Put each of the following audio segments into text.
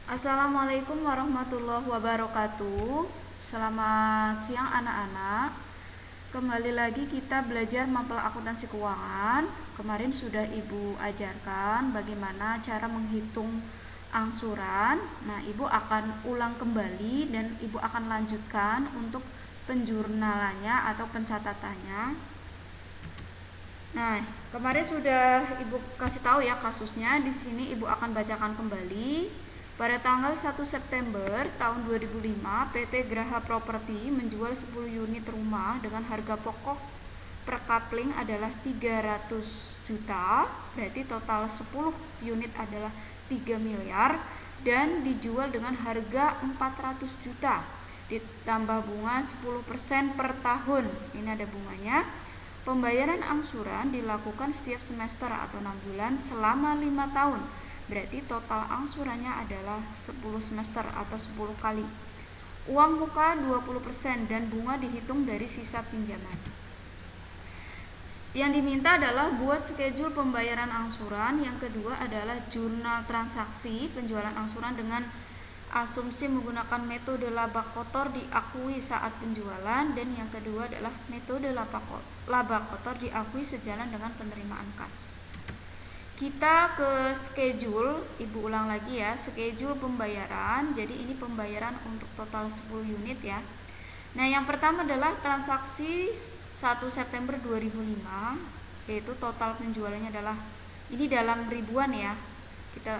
Assalamualaikum warahmatullahi wabarakatuh. Selamat siang anak-anak. Kembali lagi kita belajar mapel akuntansi keuangan. Kemarin sudah Ibu ajarkan bagaimana cara menghitung angsuran. Nah, Ibu akan ulang kembali dan Ibu akan lanjutkan untuk penjurnalannya atau pencatatannya. Nah, kemarin sudah Ibu kasih tahu ya kasusnya. Di sini Ibu akan bacakan kembali. Pada tanggal 1 September tahun 2005, PT Graha Properti menjual 10 unit rumah dengan harga pokok per kapling adalah 300 juta, berarti total 10 unit adalah 3 miliar dan dijual dengan harga 400 juta. Ditambah bunga 10% per tahun. Ini ada bunganya. Pembayaran angsuran dilakukan setiap semester atau 6 bulan selama 5 tahun. Berarti total angsurannya adalah 10 semester atau 10 kali. Uang muka 20% dan bunga dihitung dari sisa pinjaman. Yang diminta adalah buat schedule pembayaran angsuran. Yang kedua adalah jurnal transaksi penjualan angsuran dengan asumsi menggunakan metode laba kotor diakui saat penjualan, dan yang kedua adalah metode laba kotor diakui sejalan dengan penerimaan kas. Kita ke schedule, Ibu ulang lagi ya, schedule pembayaran. Jadi ini pembayaran untuk total 10 unit ya. Nah, yang pertama adalah transaksi 1 September 2005, yaitu total penjualannya adalah, ini dalam ribuan ya. Kita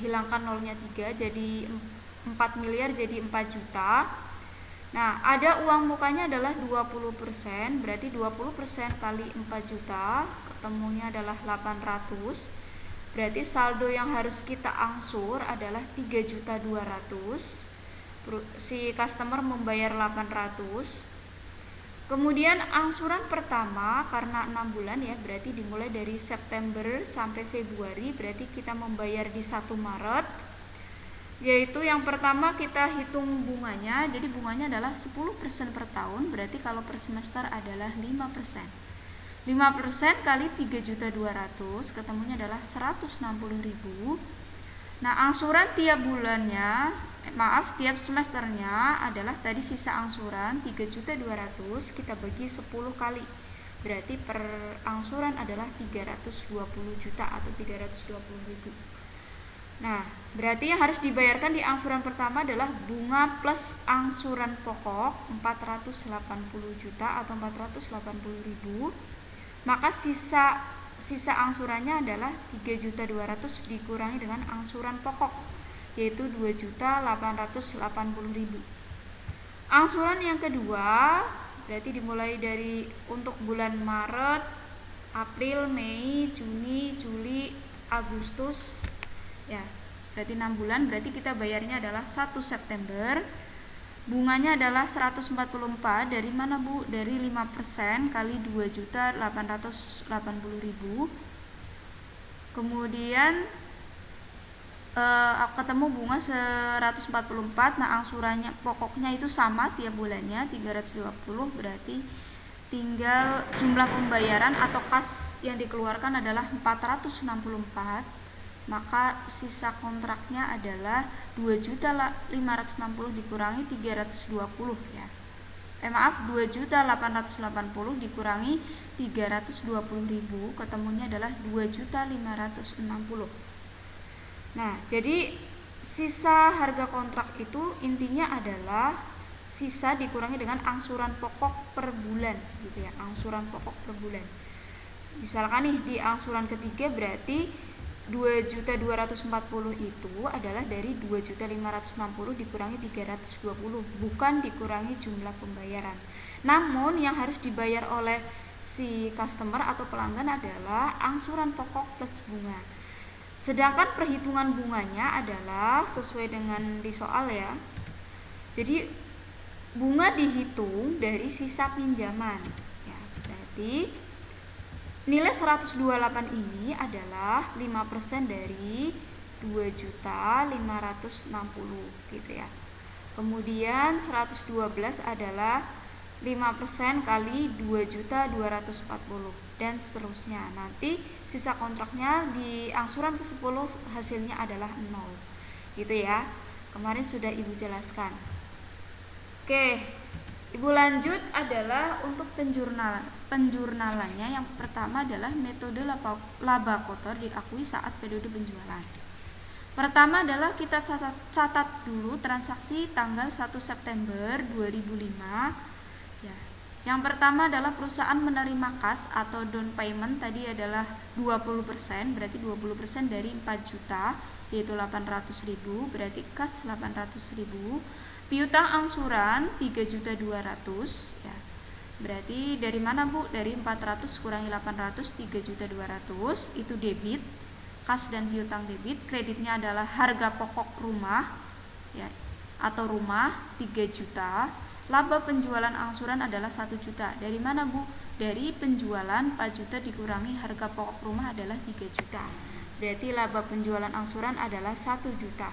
hilangkan nolnya 3, jadi 4 miliar jadi 4 juta. Nah, ada uang mukanya adalah 20%, berarti 20% kali 4 juta, ketemunya adalah 800. Berarti saldo yang harus kita angsur adalah 3.200.000. Si customer membayar 800. Kemudian angsuran pertama karena 6 bulan ya, berarti dimulai dari September sampai Februari, berarti kita membayar di 1 Maret. Yaitu yang pertama kita hitung bunganya. Jadi bunganya adalah 10% per tahun, berarti kalau per semester adalah 5%. 5% kali 3.200.000 ketemunya adalah 160.000. Nah, angsuran tiap bulannya, tiap semesternya adalah tadi sisa angsuran 3.200.000 kita bagi 10 kali. Berarti per angsuran adalah 320 juta atau 320.000. Nah, berarti yang harus dibayarkan di angsuran pertama adalah bunga plus angsuran pokok 480 juta atau 480.000. Maka sisa angsurannya adalah 3.200.000 dikurangi dengan angsuran pokok, yaitu 2.880.000. Angsuran yang kedua berarti dimulai dari untuk bulan Maret, April, Mei, Juni, Juli, Agustus ya, berarti 6 bulan. Berarti kita bayarnya adalah 1 September. Bunganya adalah 144. Dari mana Bu? Dari 5% kali 2.880.000. Kemudian ketemu bunga 144. Nah, angsurannya pokoknya itu sama tiap bulannya 320, berarti tinggal jumlah pembayaran atau kas yang dikeluarkan adalah 464. Maka sisa kontraknya adalah 2.560 dikurangi 320 ya. 2.880 dikurangi 320.000 ketemunya adalah 2.560. Nah, jadi sisa harga kontrak itu intinya adalah sisa dikurangi dengan angsuran pokok per bulan gitu ya, angsuran pokok per bulan. Misalkan nih di angsuran ketiga berarti 2.240 itu adalah dari 2.560 dikurangi 320, bukan dikurangi jumlah pembayaran. Namun yang harus dibayar oleh si customer atau pelanggan adalah angsuran pokok plus bunga. Sedangkan perhitungan bunganya adalah sesuai dengan di soal ya. Jadi bunga dihitung dari sisa pinjaman ya, berarti nilai 128 ini adalah 5% dari 2.560 gitu ya. Kemudian 112 adalah 5% kali 2.240 dan seterusnya. Nanti sisa kontraknya di angsuran ke-10 hasilnya adalah 0. gitu ya. Kemarin sudah Ibu jelaskan. Oke, Ibu lanjut adalah untuk penjurnalannya. Yang pertama adalah metode laba kotor diakui saat periode penjualan. Pertama adalah kita catat dulu transaksi tanggal 1 September 2005 ya. Yang pertama adalah perusahaan menerima kas atau down payment tadi adalah 20%, berarti 20% dari 4 juta yaitu 800.000, berarti kas 800.000. Piutang angsuran 3.200.000 ya. Berarti dari mana Bu? Dari 400 kurangi 800, 3.200.000 itu debit. Kas dan piutang debit. Kreditnya adalah harga pokok rumah ya, atau rumah 3 juta. Laba penjualan angsuran adalah 1 juta. Dari mana Bu? Dari penjualan 4 juta dikurangi harga pokok rumah adalah 3 juta. Berarti laba penjualan angsuran adalah 1 juta.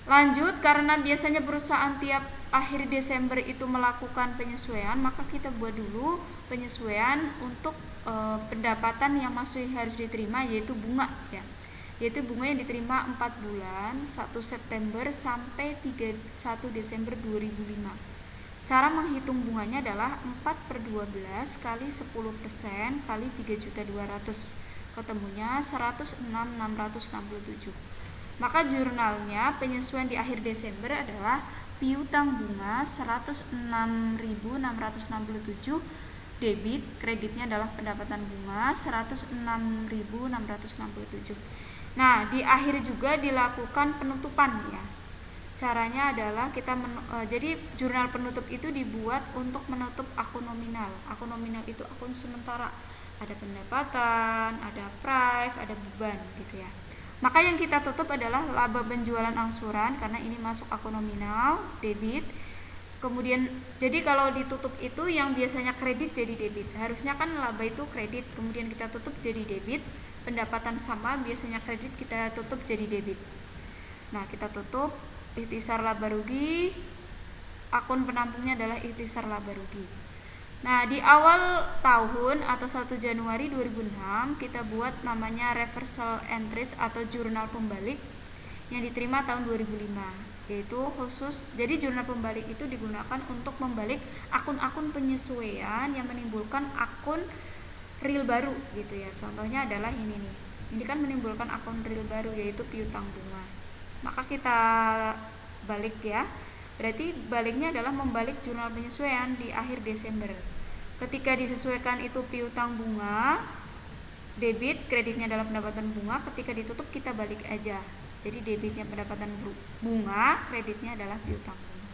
Lanjut, karena biasanya perusahaan tiap akhir Desember itu melakukan penyesuaian, maka kita buat dulu penyesuaian untuk pendapatan yang masih harus diterima, yaitu bunga ya. Yaitu bunga yang diterima 4 bulan 1 September sampai 31 Desember 2005. Cara menghitung bunganya adalah 4/12 kali 10% kali 3.200.000, ketemunya 106.667. Maka jurnalnya penyesuaian di akhir Desember adalah piutang bunga 106.667, debit, kreditnya adalah pendapatan bunga 106.667. Nah, di akhir juga dilakukan penutupan ya. Caranya adalah kita jadi jurnal penutup itu dibuat untuk menutup akun nominal. Akun nominal itu akun sementara. Ada pendapatan, ada prive, ada beban gitu ya. Maka yang kita tutup adalah laba penjualan angsuran karena ini masuk akun nominal, debit. Kemudian jadi kalau ditutup itu yang biasanya kredit jadi debit. Harusnya kan laba itu kredit, kemudian kita tutup jadi debit. Pendapatan sama biasanya kredit, kita tutup jadi debit. Nah, kita tutup ikhtisar laba rugi. Akun penampungnya adalah ikhtisar laba rugi. Nah, di awal tahun atau 1 Januari 2006 kita buat namanya reversal entries atau jurnal pembalik yang diterima tahun 2005. Yaitu khusus, jadi jurnal pembalik itu digunakan untuk membalik akun-akun penyesuaian yang menimbulkan akun real baru gitu ya. Contohnya adalah ini nih. Ini kan menimbulkan akun real baru yaitu piutang bunga. Maka kita balik ya. Berarti baliknya adalah membalik jurnal penyesuaian di akhir Desember. Ketika disesuaikan itu piutang bunga, debit, kreditnya adalah pendapatan bunga. Ketika ditutup kita balik aja. Jadi debitnya pendapatan bunga, kreditnya adalah piutang bunga.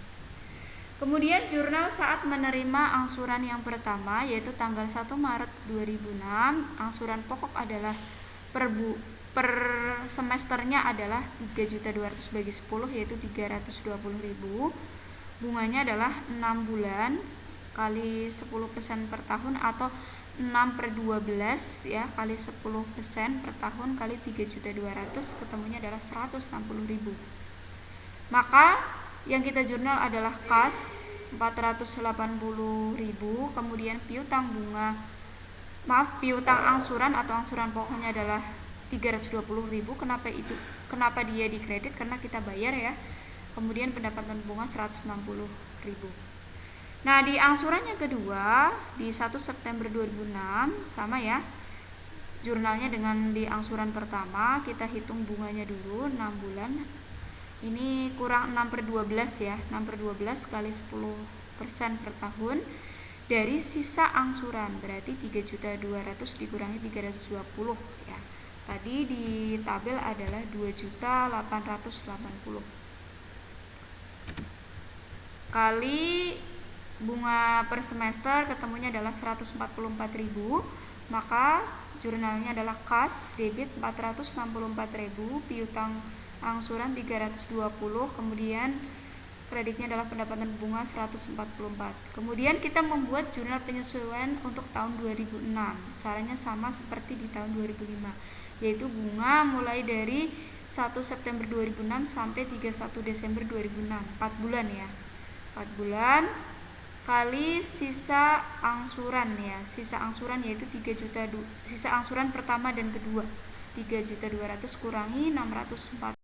Kemudian jurnal saat menerima angsuran yang pertama yaitu tanggal 1 Maret 2006. Angsuran pokok adalah per semesternya adalah 3.200.000 bagi 10 yaitu 320.000. Bunganya adalah 6 bulan kali 10% per tahun atau 6/12 ya kali 10% per tahun kali 3.200.000, ketemunya adalah 160.000. Maka yang kita jurnal adalah kas 480.000, kemudian piutang angsuran atau angsuran pokoknya adalah 320.000. Kenapa dia dikredit? Karena kita bayar ya. Kemudian pendapatan bunga 160.000. Nah, di angsuran yang kedua di 1 September 2006 sama ya. Jurnalnya dengan di angsuran pertama, kita hitung bunganya dulu 6 bulan. Ini kurang 6/12 ya. 6/12 kali 10% per tahun dari sisa angsuran, berarti 3.200.000 dikurangi 320 ya. Tadi di tabel adalah 2.880.000 kali bunga per semester, ketemunya adalah 144.000. Maka jurnalnya adalah kas debit 464.000, piutang angsuran 320, kemudian kreditnya adalah pendapatan bunga 144. Kemudian kita membuat jurnal penyesuaian untuk tahun 2006. Caranya sama seperti di tahun 2005, yaitu bunga mulai dari 1 September 2006 sampai 31 Desember 2006, 4 bulan ya. 4 bulan kali sisa angsuran ya. Sisa angsuran yaitu 3 juta, sisa angsuran pertama dan kedua 3.200.000 kurangi 604